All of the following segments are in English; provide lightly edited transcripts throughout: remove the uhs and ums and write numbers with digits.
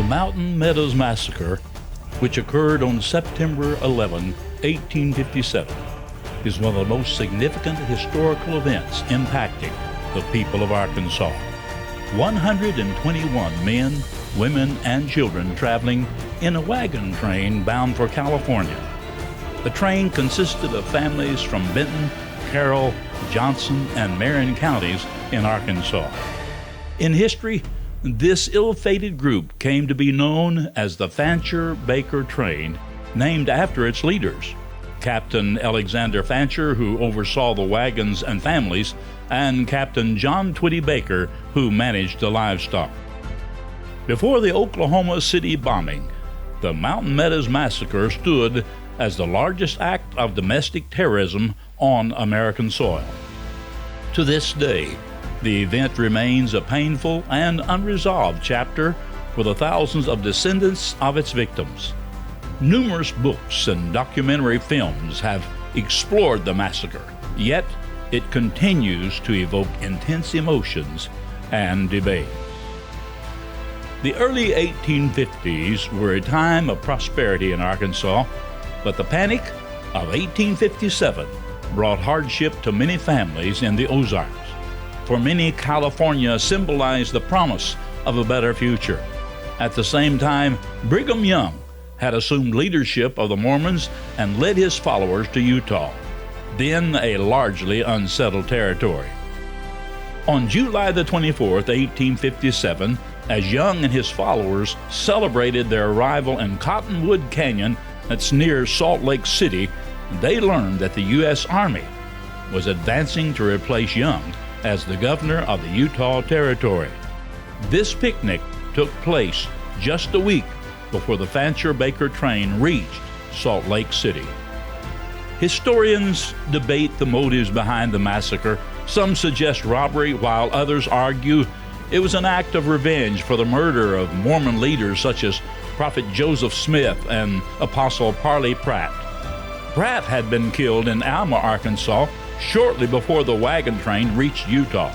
The Mountain Meadows Massacre, which occurred on September 11, 1857, is one of the most significant historical events impacting the people of Arkansas. 121 men, women, and children traveling in a wagon train bound for California. The train consisted of families from Benton, Carroll, Johnson, and Marion counties in Arkansas. In history, this ill-fated group came to be known as the Fancher-Baker train, named after its leaders, Captain Alexander Fancher, who oversaw the wagons and families, and Captain John Twitty Baker, who managed the livestock. Before the Oklahoma City bombing, the Mountain Meadows Massacre stood as the largest act of domestic terrorism on American soil. To this day, the event remains a painful and unresolved chapter for the thousands of descendants of its victims. Numerous books and documentary films have explored the massacre, yet it continues to evoke intense emotions and debate. The early 1850s were a time of prosperity in Arkansas, but the Panic of 1857 brought hardship to many families in the Ozarks. For many, California symbolized the promise of a better future. At the same time, Brigham Young had assumed leadership of the Mormons and led his followers to Utah, then a largely unsettled territory. On July the 24th, 1857, as Young and his followers celebrated their arrival in Cottonwood Canyon that's near Salt Lake City, they learned that the U.S. Army was advancing to replace Young as the governor of the Utah Territory. This picnic took place just a week before the Fancher-Baker train reached Salt Lake City. Historians debate the motives behind the massacre. Some suggest robbery, while others argue it was an act of revenge for the murder of Mormon leaders such as Prophet Joseph Smith and Apostle Parley Pratt. Pratt had been killed in Alma, Arkansas, shortly before the wagon train reached Utah.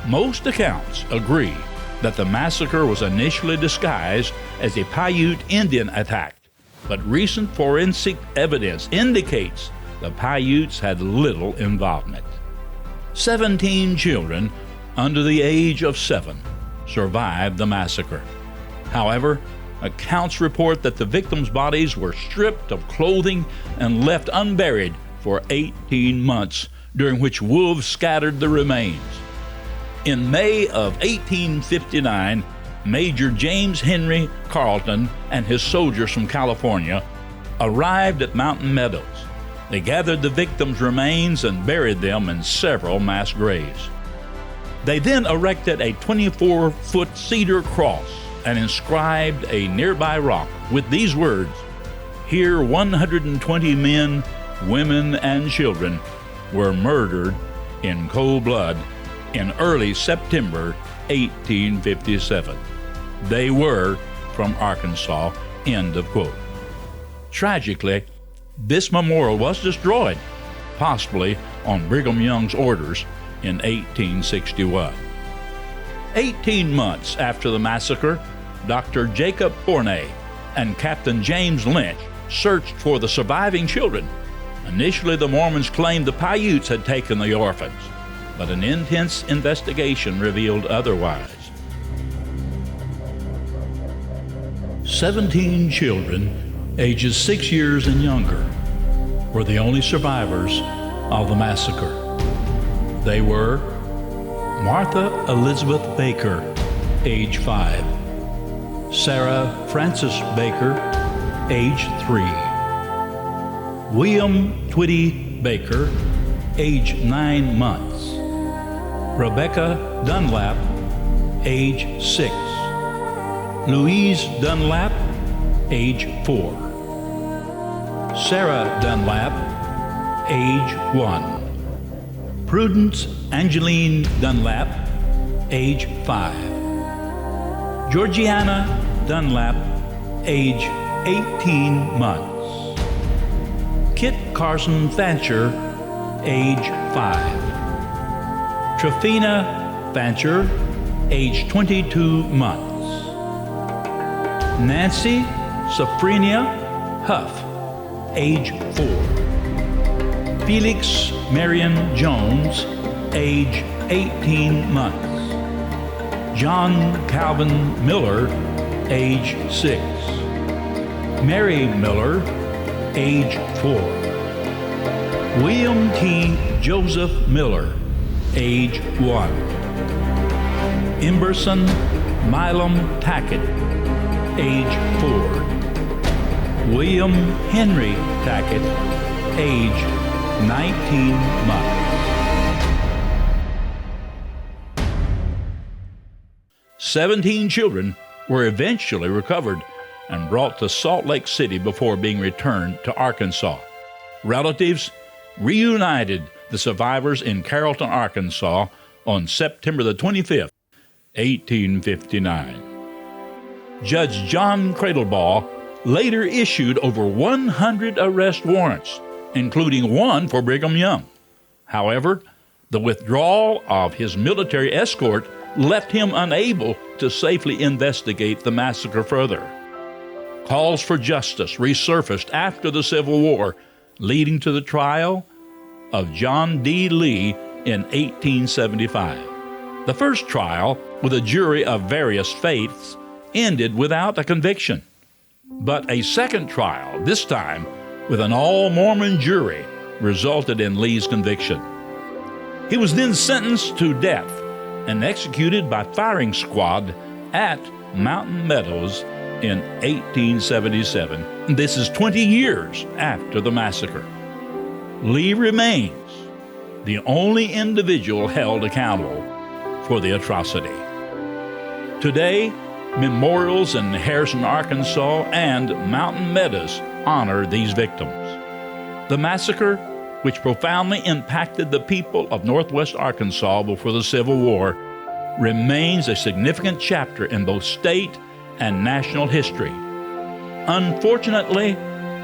Most accounts agree that the massacre was initially disguised as a Paiute Indian attack, but recent forensic evidence indicates the Paiutes had little involvement. 17 children under the age of 7 survived the massacre. However, accounts report that the victims' bodies were stripped of clothing and left unburied for 18 months, during which wolves scattered the remains. In May of 1859, Major James Henry Carleton and his soldiers from California arrived at Mountain Meadows. They gathered the victims' remains and buried them in several mass graves. They then erected a 24-foot cedar cross and inscribed a nearby rock with these words, "Here 120 men, women, and children were murdered in cold blood in early September 1857. They were from Arkansas," end of quote. Tragically, this memorial was destroyed, possibly on Brigham Young's orders, in 1861. 18 months after the massacre, Dr. Jacob Forney and Captain James Lynch searched for the surviving children. Initially, the Mormons claimed the Paiutes had taken the orphans, but an intense investigation revealed otherwise. 17 children, ages 6 years and younger, were the only survivors of the massacre. They were Martha Elizabeth Baker, age 5, Sarah Frances Baker, age 3, William Twitty Baker, age 9 months, Rebecca Dunlap, age 6, Louise Dunlap, age 4, Sarah Dunlap, age 1, Prudence Angeline Dunlap, age 5, Georgiana Dunlap, age 18 months, Kit Carson Fancher, age 5, Trafina Fancher, age 22 months, Nancy Safrenia Huff, age 4. Felix Marion Jones, age 18 months. John Calvin Miller, age 6. Mary Miller, age 4. William T. Joseph Miller, age 1. Emberson Milam Tackett, age 4. William Henry Tackett, age 19 months. 17 children were eventually recovered and brought to Salt Lake City before being returned to Arkansas. Relatives reunited the survivors in Carrollton, Arkansas on September the 25th, 1859. Judge John Cradlebaugh later issued over 100 arrest warrants, including one for Brigham Young. However, the withdrawal of his military escort left him unable to safely investigate the massacre further. Calls for justice resurfaced after the Civil War, leading to the trial of John D. Lee in 1875. The first trial, with a jury of various faiths, ended without a conviction. But a second trial, this time with an all-Mormon jury, resulted in Lee's conviction. He was then sentenced to death and executed by firing squad at Mountain Meadows in 1877. This is 20 years after the massacre. Lee remains the only individual held accountable for the atrocity. Today, memorials in Harrison, Arkansas and Mountain Meadows honor these victims. The massacre, which profoundly impacted the people of Northwest Arkansas before the Civil War, remains a significant chapter in both state and national history. Unfortunately,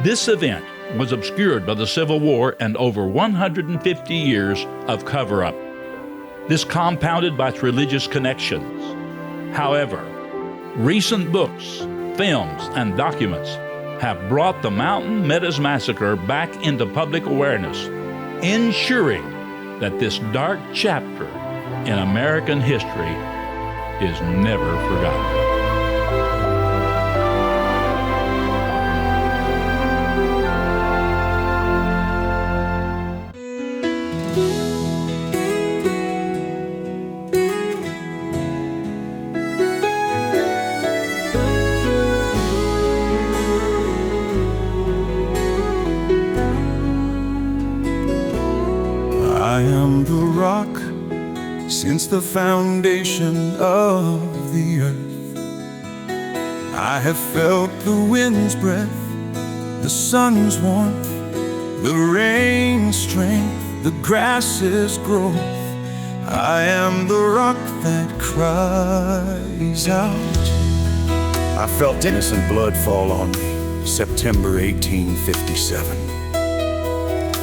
this event was obscured by the Civil War and over 150 years of cover-up. This compounded by its religious connections. However, recent books, films, and documents have brought the Mountain Meadows Massacre back into public awareness, ensuring that this dark chapter in American history is never forgotten. I am the rock since the foundation of the earth. I have felt the wind's breath, the sun's warmth, the rain's strength, the grass's growth. I am the rock that cries out. I felt innocent blood fall on me, September 1857.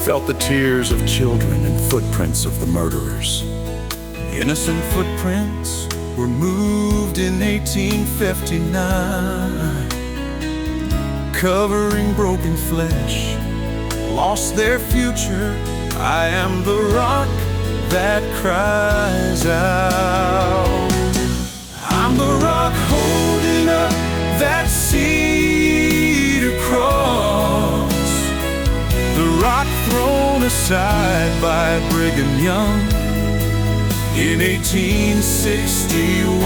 Felt the tears of children and footprints of the murderers. Innocent footprints were moved in 1859, covering broken flesh, lost their future. I am the rock that cries out. I'm the rock holding up that cedar cross, the rock thrown aside by Brigham Young in 1861.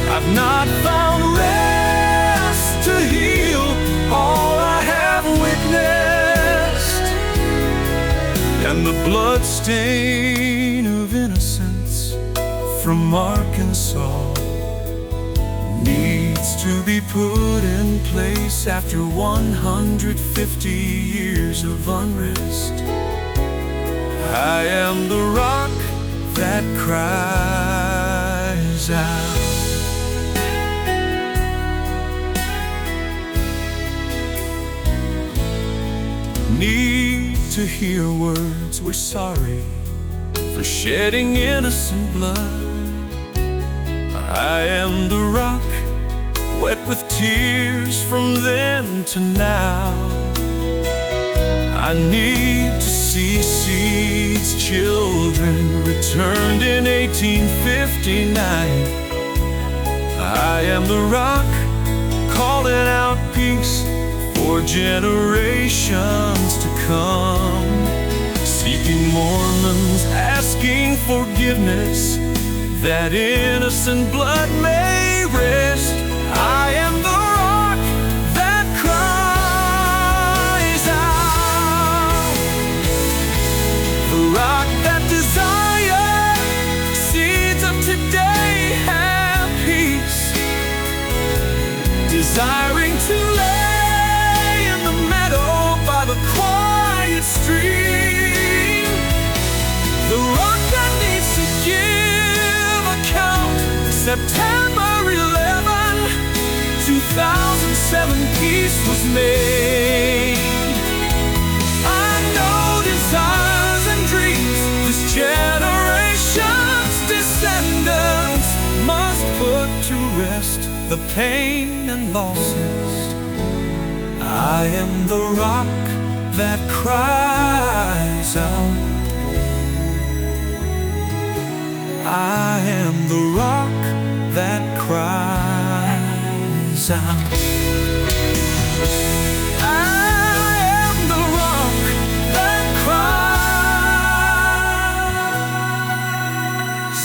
I've not found rest to heal all I have witnessed, and the blood stain of innocence from Arkansas needs to be put in place after 150 years of unrest. I am the rock that cries out. Need to hear words, we're sorry for shedding innocent blood. I am the rock wet with tears from then to now. I need to see Seed's children returned in 1859. I am the rock, calling out peace for generations to come. Seeking Mormons, asking forgiveness, that innocent blood may rest. I am the rock that cries out, the rock that desires seeds of today have peace, desiring to lay in the meadow by the quiet stream, the rock that needs to give account. September 11, 2007, peace was made. I know desires and dreams this generation's descendants must put to rest the pain and losses. I am the rock that cries out. I am the rock that cries out. I am the rock that cries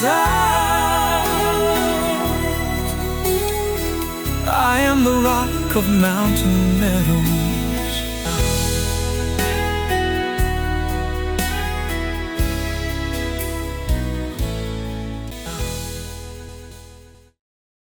out. I am the rock of Mountain Meadows.